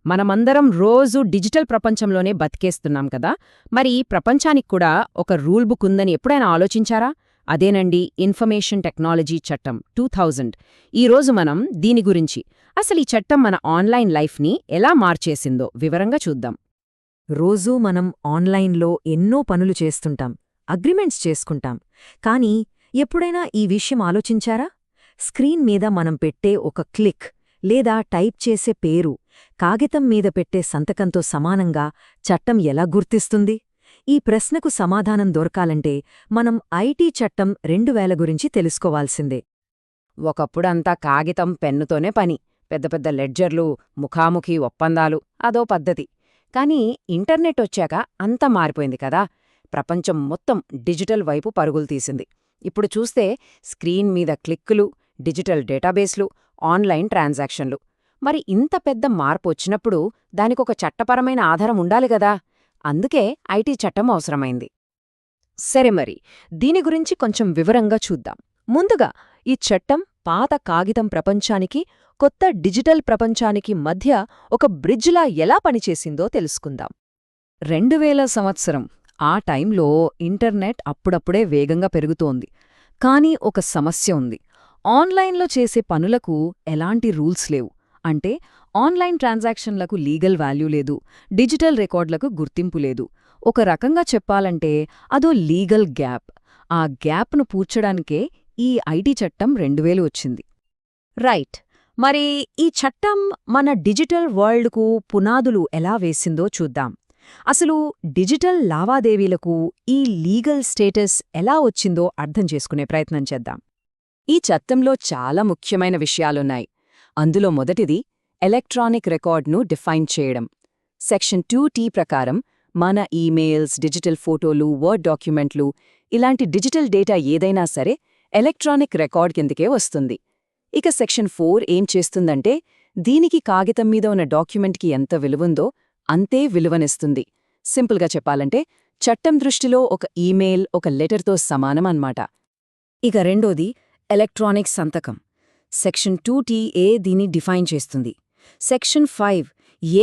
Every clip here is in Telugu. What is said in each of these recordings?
మనమందరం రోజు డిజిటల్ ప్రపంచంలోనే బతికేస్తున్నాం కదా. మరి ఈ ప్రపంచానికి కూడా ఒక రూల్ బుక్ ఉందని ఎప్పుడైనా ఆలోచించారా? అదేనండి ఇన్ఫర్మేషన్ టెక్నాలజీ చట్టం 2000. ఈరోజు మనం దీని గురించి, అసలు ఈ చట్టం మన ఆన్లైన్ లైఫ్ని ఎలా మార్చేసిందో వివరంగా చూద్దాం. రోజూ మనం ఆన్లైన్లో ఎన్నో పనులు చేస్తుంటాం, అగ్రిమెంట్స్ చేసుకుంటాం. కానీ ఎప్పుడైనా ఈ విషయం ఆలోచించారా? స్క్రీన్ మీద మనం పెట్టే ఒక క్లిక్ లేదా టైప్ చేసే పేరు కాగితం మీద పెట్టే సంతకంతో సమానంగా చట్టం ఎలా గుర్తిస్తుంది? ఈ ప్రశ్నకు సమాధానం దొరకాలంటే మనం ఐటీ చట్టం 2000 గురించి తెలుసుకోవాల్సిందే. ఒకప్పుడంతా కాగితం పెన్నుతోనే పని, పెద్ద పెద్ద లెడ్జర్లు, ముఖాముఖి ఒప్పందాలు, అదో పద్ధతి. కానీ ఇంటర్నెట్ వచ్చాక అంతా మారిపోయింది కదా. ప్రపంచం మొత్తం డిజిటల్ వైపు పరుగులు తీసింది. ఇప్పుడు చూస్తే స్క్రీన్ మీద క్లిక్కులు, డిజిటల్ డేటాబేస్లు, ఆన్లైన్ ట్రాన్సాక్షన్లు. మరి ఇంత పెద్ద మార్పు వచ్చినప్పుడు దానికొక చట్టపరమైన ఆధారం ఉండాలి గదా. అందుకే ఐటీ చట్టం అవసరమైంది. సరే, మరి దీని గురించి కొంచెం వివరంగా చూద్దాం. ముందుగా ఈ చట్టం పాత కాగితం ప్రపంచానికి, కొత్త డిజిటల్ ప్రపంచానికి మధ్య ఒక బ్రిడ్జ్లా ఎలా పనిచేసిందో తెలుసుకుందాం. 2000 సంవత్సరం ఆ టైంలో ఇంటర్నెట్ అప్పుడప్పుడే వేగంగా పెరుగుతోంది. కానీ ఒక సమస్య ఉంది. ఆన్లైన్లో చేసే పనులకు ఎలాంటి రూల్స్ లేవు. అంటే ఆన్లైన్ ట్రాన్సాక్షన్లకు లీగల్ వాల్యూ లేదు, డిజిటల్ రికార్డులకు గుర్తింపు లేదు. ఒక రకంగా చెప్పాలంటే అదో లీగల్ గ్యాప్. ఆ గ్యాప్ను పూడ్చడానికే ఈ ఐటీ చట్టం 2000 వచ్చింది. రైట్. మరి ఈ చట్టం మన డిజిటల్ వరల్డ్కు పునాదులు ఎలా వేసిందో చూద్దాం. అసలు డిజిటల్ లావాదేవీలకు ఈ లీగల్ స్టేటస్ ఎలా వచ్చిందో అర్థం చేసుకునే ప్రయత్నం చేద్దాం. ఈ చట్టంలో చాలా ముఖ్యమైన విషయాలున్నాయి. అందులో మొదటిది ఎలక్ట్రానిక్ రికార్డ్ను డిఫైన్ చేయడం. సెక్షన్ 2T ప్రకారం మన ఈమెయిల్స్, డిజిటల్ ఫోటోలు, వర్డ్ డాక్యుమెంట్లు, ఇలాంటి డిజిటల్ డేటా ఏదైనా సరే ఎలక్ట్రానిక్ రికార్డ్ కిందకే వస్తుంది. ఇక సెక్షన్ 4 ఏం చేస్తుందంటే దీనికి కాగితం మీద ఉన్న డాక్యుమెంట్కి ఎంత విలువుందో అంతే విలువనిస్తుంది. సింపుల్గా చెప్పాలంటే చట్టం దృష్టిలో ఒక ఈమెయిల్ ఒక లెటర్తో సమానం అన్నమాట. ఇక రెండోది ఎలక్ట్రానిక్ సంతకం. సెక్షన్ 2TA దీన్ని డిఫైన్ చేస్తుంది. సెక్షన్ 5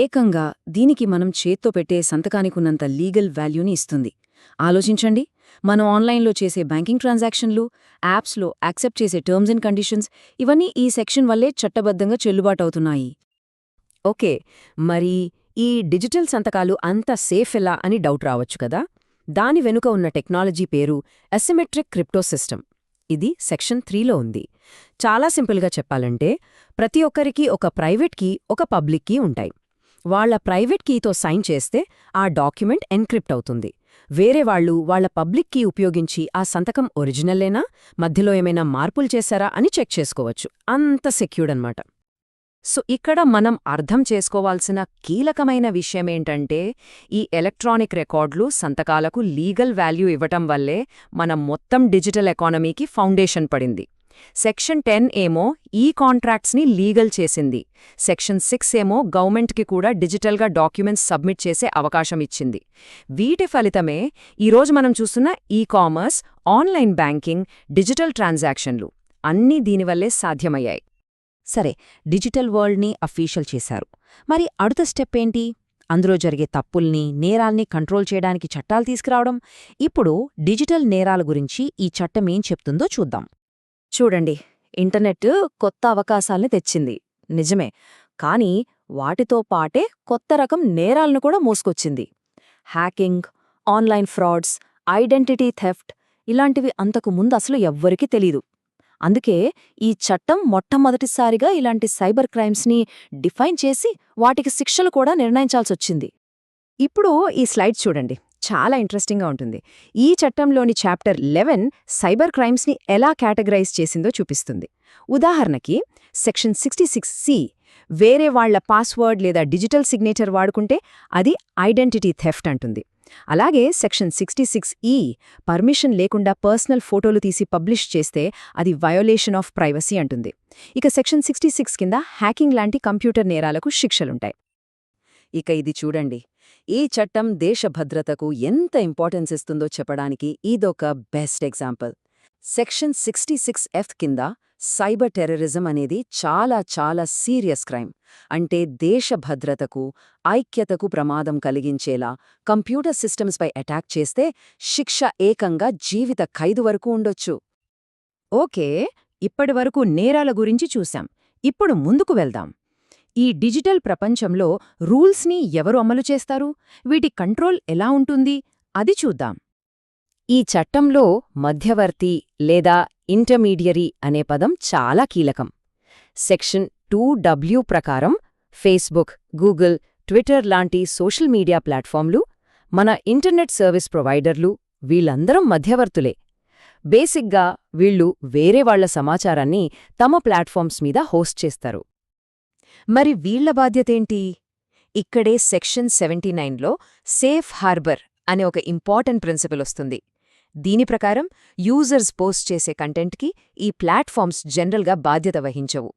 ఏకంగా దీనికి మనం చేత్తో పెట్టే సంతకానికున్నంత లీగల్ వాల్యూని ఇస్తుంది. ఆలోచించండి, మనం ఆన్లైన్లో చేసే బ్యాంకింగ్ ట్రాన్సాక్షన్లు, యాప్స్లో యాక్సెప్ట్ చేసే టర్మ్స్ అండ్ కండిషన్స్, ఇవన్నీ ఈ సెక్షన్ వల్లే చట్టబద్ధంగా చెల్లుబాటవుతున్నాయి. ఓకే, మరి ఈ డిజిటల్ సంతకాలు అంత సేఫ్ ఎలా అని డౌట్ రావచ్చు కదా. దాని వెనుక ఉన్న టెక్నాలజీ పేరు అసిమెట్రిక్ క్రిప్టో సిస్టమ్. ఇది సెక్షన్ 3లో ఉంది. చాలా సింపుల్గా చెప్పాలంటే ప్రతి ఒక్కరికి ఒక ప్రైవేట్ కీ, ఒక పబ్లిక్ కీ ఉంటాయి. వాళ్ల ప్రైవేట్ కీతో సైన్ చేస్తే ఆ డాక్యుమెంట్ ఎన్క్రిప్ట్ అవుతుంది. వేరే వాళ్ళు వాళ్ల పబ్లిక్ కీ ఉపయోగించి ఆ సంతకం ఒరిజినల్లేనా, మధ్యలో ఏమైనా మార్పులు చేశారా అని చెక్ చేసుకోవచ్చు. అంత సెక్యూర్డ్ అన్నమాట. సో ఇక్కడ మనం అర్థం చేసుకోవాల్సిన కీలకమైన విషయమేంటంటే ఈ ఎలక్ట్రానిక్ రికార్డులు, సంతకాలకు లీగల్ వాల్యూ ఇవ్వటం వల్లే మన మొత్తం డిజిటల్ ఎకానమీకి ఫౌండేషన్ పడింది. సెక్షన్ 10 ఏమో ఈ కాంట్రాక్ట్స్ని లీగల్ చేసింది. సెక్షన్ 6 ఏమో గవర్నమెంట్కి కూడా డిజిటల్గా డాక్యుమెంట్స్ సబ్మిట్ చేసే అవకాశం ఇచ్చింది. వీటి ఫలితమే ఈరోజు మనం చూస్తున్న కామర్స్, ఆన్లైన్ బ్యాంకింగ్, డిజిటల్ ట్రాన్సాక్షన్లు అన్నీ దీనివల్లే సాధ్యమయ్యాయి. సరే, డిజిటల్ వరల్డ్ని అఫీషియల్ చేశారు. మరి அடுத்த స్టెప్ ఏంటి? అందులో జరిగే తప్పుల్ని, నేరాల్ని కంట్రోల్ చేయడానికి చట్టాలు తీసుకురావడం. ఇప్పుడు డిజిటల్ నేరాల గురించి ఈ చట్టం ఏం చెప్తుందో చూద్దాం. చూడండి, ఇంటర్నెట్ కొత్త అవకాశాల్ని తెచ్చింది నిజమే, కానీ వాటితో పాటే కొత్త రకం నేరాలను కూడా మోసుకొచ్చింది. Hacking, online frauds, identity theft ఇలాంటివి అంతకు ముందు అసలు ఎవ్వరికీ తెలీదు. అందుకే ఈ చట్టం మొట్టమొదటిసారిగా ఇలాంటి సైబర్ క్రైమ్స్ని డిఫైన్ చేసి వాటికి శిక్షలు కూడా నిర్ణయించాల్సొచ్చింది. ఇప్పుడు ఈ స్లైడ్ చూడండి, చాలా ఇంట్రెస్టింగ్గా ఉంటుంది. ఈ చట్టంలోని చాప్టర్ 11 సైబర్ క్రైమ్స్ని ఎలా కేటగరైజ్ చేసిందో చూపిస్తుంది. ఉదాహరణకి సెక్షన్ 66C వేరే వాళ్ల పాస్వర్డ్ లేదా డిజిటల్ సిగ్నేచర్ వాడుకుంటే అది ఐడెంటిటీ థెఫ్ట్ అంటుంది. అలాగే సెక్షన్ 66E పర్మిషన్ లేకుండా పర్సనల్ ఫోటోలు తీసి పబ్లిష్ చేస్తే అది వయోలేషన్ ఆఫ్ ప్రైవసీ అంటుంది. ఇక సెక్షన్ 66 కింద హ్యాకింగ్ లాంటి కంప్యూటర్ నేరాలకు శిక్షలుంటాయి. ఇక ఇది చూడండి, ఈ చట్టం దేశ భద్రతకు ఎంత ఇంపార్టెన్స్ ఇస్తుందో చెప్పడానికి ఇదొక బెస్ట్ ఎగ్జాంపుల్. సెక్షన్ 66F కింద సైబర్ టెర్రరిజం అనేది చాలా చాలా సీరియస్ క్రైమ్. అంటే దేశ భద్రతకు, ఐక్యతకు ప్రమాదం కలిగించేలా కంప్యూటర్ సిస్టమ్స్పై అటాక్ చేస్తే శిక్ష ఏకంగా జీవిత ఖైదు వరకు ఉండొచ్చు. ఓకే, ఇప్పటివరకు నేరాల గురించి చూశాం. ఇప్పుడు ముందుకు వెళ్దాం. ఈ డిజిటల్ ప్రపంచంలో రూల్స్ని ఎవరు అమలు చేస్తారు? వీటి కంట్రోల్ ఎలా ఉంటుంది? అది చూద్దాం. ఈ చట్టంలో మధ్యవర్తి లేదా ఇంటర్మీడియరీ అనే పదం చాలా కీలకం. సెక్షన్ 2W ప్రకారం ఫేస్బుక్, గూగుల్, ట్విట్టర్ లాంటి సోషల్ మీడియా ప్లాట్ఫామ్లు, మన ఇంటర్నెట్ సర్వీస్ ప్రొవైడర్లు వీళ్ళందరం మధ్యవర్తులే. బేసిక్గా వీళ్ళు వేరే వాళ్ల సమాచారాన్ని తమ ప్లాట్ఫామ్స్ మీద హోస్ట్ చేస్తారు. మరి వీళ్ల బాధ్యతేంటి? ఇక్కడే సెక్షన్ 79లో సేఫ్ హార్బర్ అనే ఒక ఇంపార్టెంట్ ప్రిన్సిపల్ వస్తుంది. దీని ప్రకారం యూజర్స్ పోస్ట్ చేసే కంటెంట్కి ఈ ప్లాట్ఫామ్స్ జనరల్గా బాధ్యత వహించవు.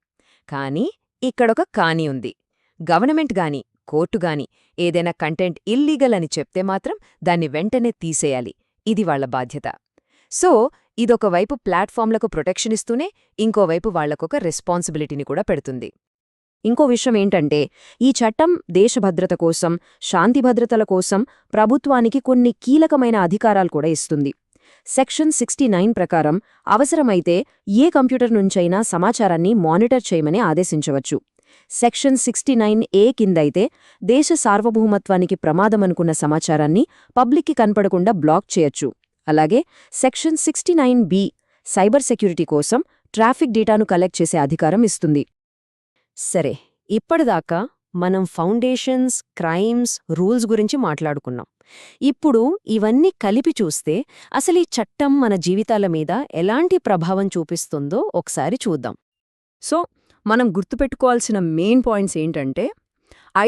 కానీ ఇక్కడొక కానీ ఉంది. గవర్నమెంట్ గాని, కోర్టు గాని ఏదైనా కంటెంట్ ఇల్లీగల్ అని చెప్తే మాత్రం దాన్ని వెంటనే తీసేయాలి. ఇది వాళ్ల బాధ్యత. సో ఇదొకవైపు ప్లాట్ఫామ్లకు ప్రొటెక్షన్ ఇస్తూనే ఇంకోవైపు వాళ్లకొక రెస్పాన్సిబిలిటీని కూడా పెడుతుంది. ఇంకో విషయం ఏంటంటే, ఈ చట్టం దేశభద్రత కోసం, శాంతి భద్రతల కోసం ప్రభుత్వానికి కొన్ని కీలకమైన అధికారాలు కూడా ఇస్తుంది. సెక్షన్ 69 ప్రకారం అవసరమైతే ఏ కంప్యూటర్ నుంచైనా సమాచారాన్ని మానిటర్ చేయమని ఆదేశించవచ్చు. సెక్షన్ 69A కిందైతే దేశ సార్వభౌమత్వానికి ప్రమాదమనుకున్న సమాచారాన్ని పబ్లిక్కి కనపడకుండా బ్లాక్ చేయొచ్చు. అలాగే సెక్షన్ 69B సైబర్ సెక్యూరిటీ కోసం ట్రాఫిక్ డేటాను కలెక్ట్ చేసే అధికారం ఇస్తుంది. సరే, ఇప్పటిదాకా మనం ఫౌండేషన్స్, క్రైమ్స్, రూల్స్ గురించి మాట్లాడుకున్నాం. ఇప్పుడు ఇవన్నీ కలిపి చూస్తే అసలీ చట్టం మన జీవితాల మీద ఎలాంటి ప్రభావం చూపిస్తుందో ఒకసారి చూద్దాం. సో మనం గుర్తుపెట్టుకోవాల్సిన మెయిన్ పాయింట్స్ ఏంటంటే,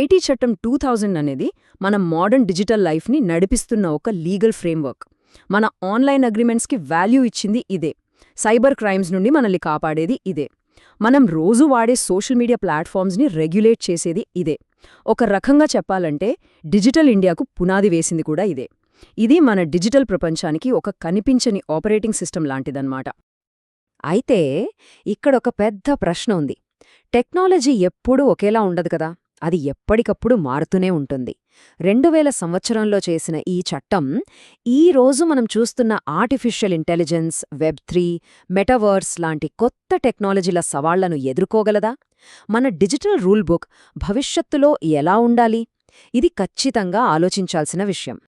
ఐటీ చట్టం 2000 అనేది మన మోడర్న్ డిజిటల్ లైఫ్ని నడిపిస్తున్న ఒక లీగల్ ఫ్రేమ్వర్క్. మన ఆన్లైన్ అగ్రిమెంట్స్కి వాల్యూ ఇచ్చింది ఇదే. సైబర్ క్రైమ్స్ నుండి మనల్ని కాపాడేది ఇదే. మనం రోజూ వాడే సోషల్ మీడియా ప్లాట్ఫామ్స్ని రెగ్యులేట్ చేసేది ఇదే. ఒక రకంగా చెప్పాలంటే డిజిటల్ ఇండియాకు పునాది వేసింది కూడా ఇదే. ఇది మన డిజిటల్ ప్రపంచానికి ఒక కనిపించని ఆపరేటింగ్ సిస్టమ్ లాంటిదన్నమాట. అయితే ఇక్కడొక పెద్ద ప్రశ్న ఉంది. టెక్నాలజీ ఎప్పుడూ ఒకేలా ఉండదు కదా, అది ఎప్పటికప్పుడు మారుతూనే ఉంటుంది. 2000 సంవత్సరంలో చేసిన ఈ చట్టం ఈ రోజు మనం చూస్తున్న ఆర్టిఫిషియల్ ఇంటెలిజెన్స్, వెబ్3, మెటావర్స్ లాంటి కొత్త టెక్నాలజీల సవాళ్లను ఎదుర్కోగలదా? మన డిజిటల్ రూల్ బుక్ భవిష్యత్తులో ఎలా ఉండాలి? ఇది ఖచ్చితంగా ఆలోచించాల్సిన విషయం.